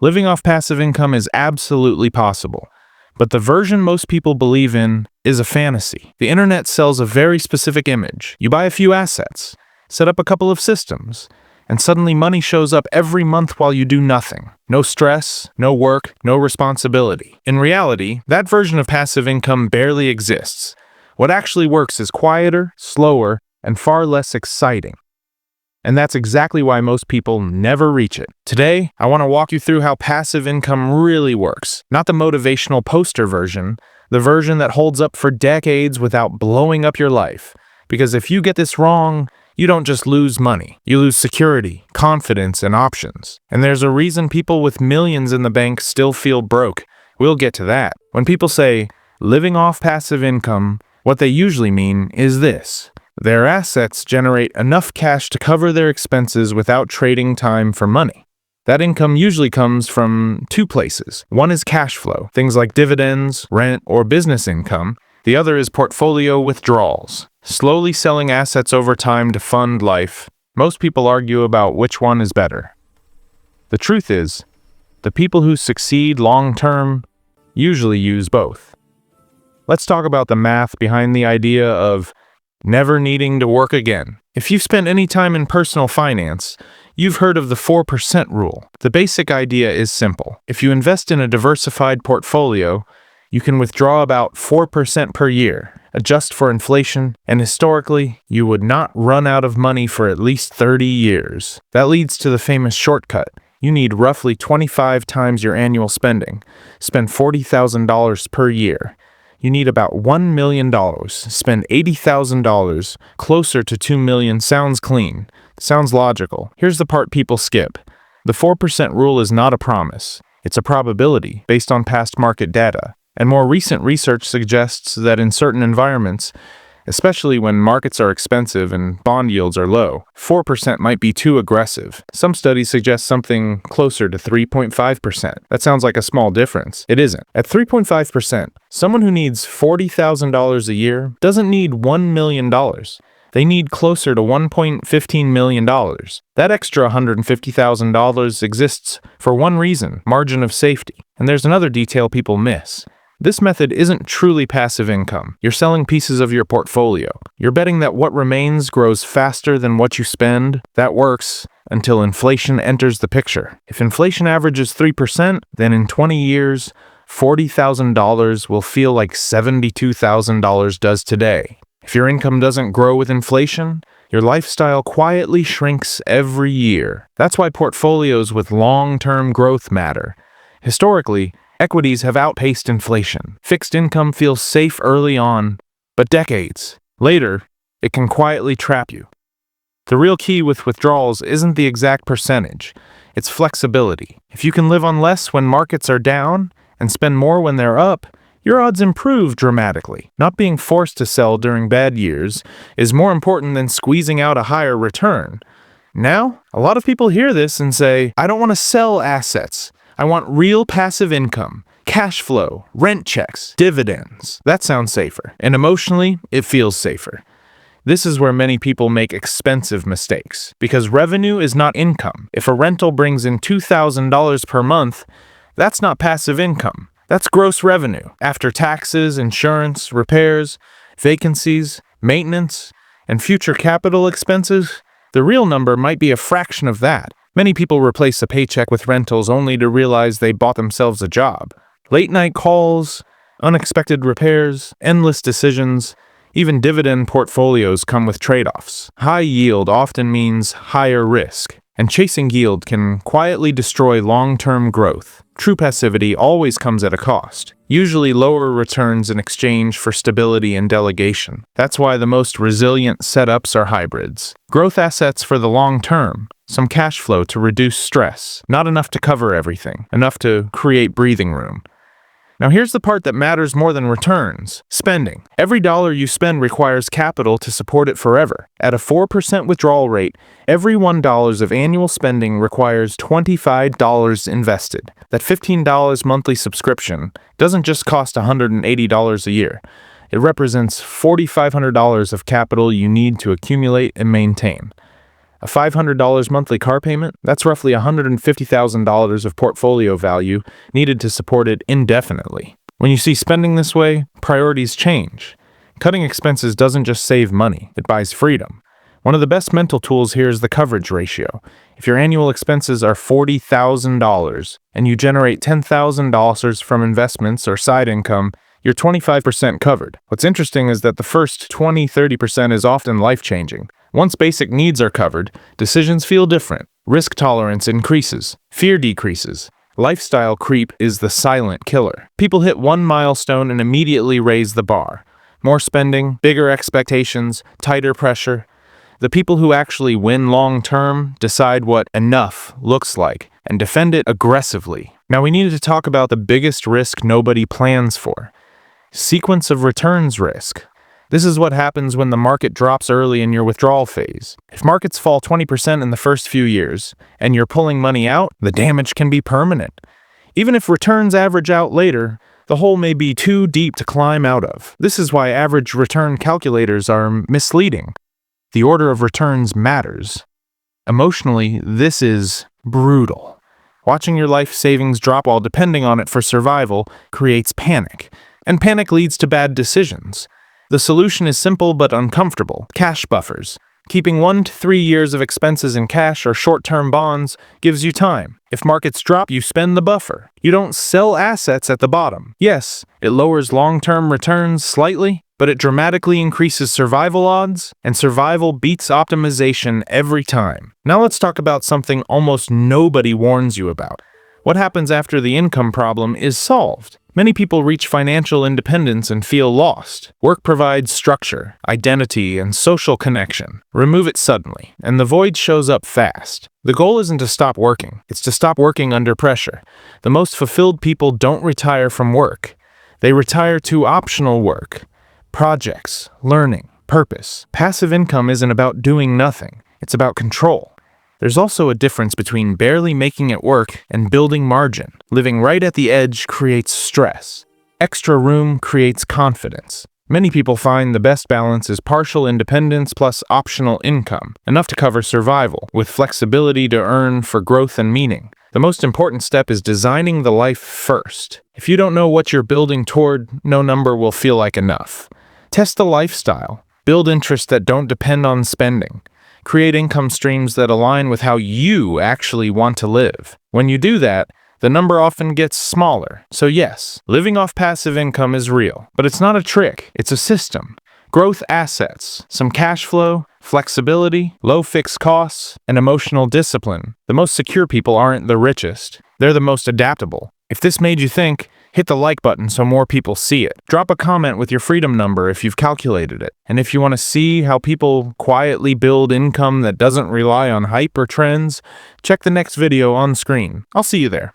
Living off passive income is absolutely possible, but the version most people believe in is a fantasy. The internet sells a very specific image. You buy a few assets, set up a couple of systems, and suddenly money shows up every month while you do nothing. No stress, no work, no responsibility. In reality, that version of passive income barely exists. What actually works is quieter, slower, and far less exciting. And that's exactly why most people never reach it. Today, I want to walk you through how passive income really works. Not the motivational poster version, the version that holds up for decades without blowing up your life. Because if you get this wrong, you don't just lose money. You lose security, confidence, and options. And there's a reason people with millions in the bank still feel broke. We'll get to that. When people say, living off passive income, what they usually mean is this. Their assets generate enough cash to cover their expenses without trading time for money. That income usually comes from two places. One is cash flow, things like dividends, rent, or business income. The other is portfolio withdrawals, slowly selling assets over time to fund life. Most people argue about which one is better. The truth is, the people who succeed long-term usually use both. Let's talk about the math behind the idea of never needing to work again. If you've spent any time in personal finance, you've heard of the 4% rule. The basic idea is simple. If you invest in a diversified portfolio, you can withdraw about 4% per year, adjust for inflation, and historically, you would not run out of money for at least 30 years. That leads to the famous shortcut. You need roughly 25 times your annual spending. Spend $40,000 per year. You need about $1 million. Spend $80,000. Closer to $2 million sounds clean. Sounds logical. Here's the part people skip. The 4% rule is not a promise. It's a probability based on past market data. And more recent research suggests that in certain environments, especially when markets are expensive and bond yields are low, 4% might be too aggressive. Some studies suggest something closer to 3.5%. That sounds like a small difference. It isn't. At 3.5%, someone who needs $40,000 a year doesn't need $1 million. They need closer to $1.15 million. That extra $150,000 exists for one reason, margin of safety. And there's another detail people miss. This method isn't truly passive income. You're selling pieces of your portfolio. You're betting that what remains grows faster than what you spend. That works until inflation enters the picture. If inflation averages 3%, then in 20 years, $40,000 will feel like $72,000 does today. If your income doesn't grow with inflation, your lifestyle quietly shrinks every year. That's why portfolios with long-term growth matter. Historically, equities have outpaced inflation. Fixed income feels safe early on, but decades later, it can quietly trap you. The real key with withdrawals isn't the exact percentage, it's flexibility. If you can live on less when markets are down and spend more when they're up, your odds improve dramatically. Not being forced to sell during bad years is more important than squeezing out a higher return. Now, a lot of people hear this and say, I don't want to sell assets. I want real passive income, cash flow, rent checks, dividends. That sounds safer. And emotionally, it feels safer. This is where many people make expensive mistakes. Because revenue is not income. If a rental brings in $2,000 per month, that's not passive income. That's gross revenue. After taxes, insurance, repairs, vacancies, maintenance, and future capital expenses, the real number might be a fraction of that. Many people replace a paycheck with rentals only to realize they bought themselves a job. Late-night calls, unexpected repairs, endless decisions, even dividend portfolios come with trade-offs. High yield often means higher risk, and chasing yield can quietly destroy long-term growth. True passivity always comes at a cost, usually lower returns in exchange for stability and delegation. That's why the most resilient setups are hybrids. Growth assets for the long term, some cash flow to reduce stress, not enough to cover everything, enough to create breathing room. Now here's the part that matters more than returns. Spending. Every dollar you spend requires capital to support it forever. At a 4% withdrawal rate, every $1 of annual spending requires $25 invested. That $15 monthly subscription doesn't just cost $180 a year. It represents $4,500 of capital you need to accumulate and maintain. A $500 monthly car payment? That's roughly $150,000 of portfolio value needed to support it indefinitely. When you see spending this way, priorities change. Cutting expenses doesn't just save money, it buys freedom. One of the best mental tools here is the coverage ratio. If your annual expenses are $40,000 and you generate $10,000 from investments or side income, you're 25% covered. What's interesting is that the first 20-30% is often life-changing. Once basic needs are covered, decisions feel different. Risk tolerance increases. Fear decreases. Lifestyle creep is the silent killer. People hit one milestone and immediately raise the bar. More spending, bigger expectations, tighter pressure. The people who actually win long-term decide what enough looks like and defend it aggressively. Now we need to talk about the biggest risk nobody plans for. Sequence of returns risk. This is what happens when the market drops early in your withdrawal phase. If markets fall 20% in the first few years and you're pulling money out, the damage can be permanent. Even if returns average out later, the hole may be too deep to climb out of. This is why average return calculators are misleading. The order of returns matters. Emotionally, this is brutal. Watching your life savings drop while depending on it for survival creates panic, and panic leads to bad decisions. The solution is simple but uncomfortable: cash buffers. Keeping 1 to 3 years of expenses in cash or short-term bonds gives you time. If markets drop, you spend the buffer. You don't sell assets at the bottom. Yes, it lowers long-term returns slightly, but it dramatically increases survival odds, and survival beats optimization every time. Now let's talk about something almost nobody warns you about. What happens after the income problem is solved? Many people reach financial independence and feel lost. Work provides structure, identity, and social connection. Remove it suddenly, and the void shows up fast. The goal isn't to stop working, it's to stop working under pressure. The most fulfilled people don't retire from work. They retire to optional work. Projects, learning, purpose. Passive income isn't about doing nothing, it's about control. There's also a difference between barely making it work and building margin. Living right at the edge creates stress. Extra room creates confidence. Many people find the best balance is partial independence plus optional income, enough to cover survival, with flexibility to earn for growth and meaning. The most important step is designing the life first. If you don't know what you're building toward, no number will feel like enough. Test the lifestyle. Build interests that don't depend on spending. Create income streams that align with how you actually want to live. When you do that, the number often gets smaller. So yes, living off passive income is real, but it's not a trick, it's a system. Growth assets, some cash flow, flexibility, low fixed costs, and emotional discipline. The most secure people aren't the richest, they're the most adaptable. If this made you think, hit the like button so more people see it. Drop a comment with your freedom number if you've calculated it. And if you want to see how people quietly build income that doesn't rely on hype or trends, check the next video on screen. I'll see you there.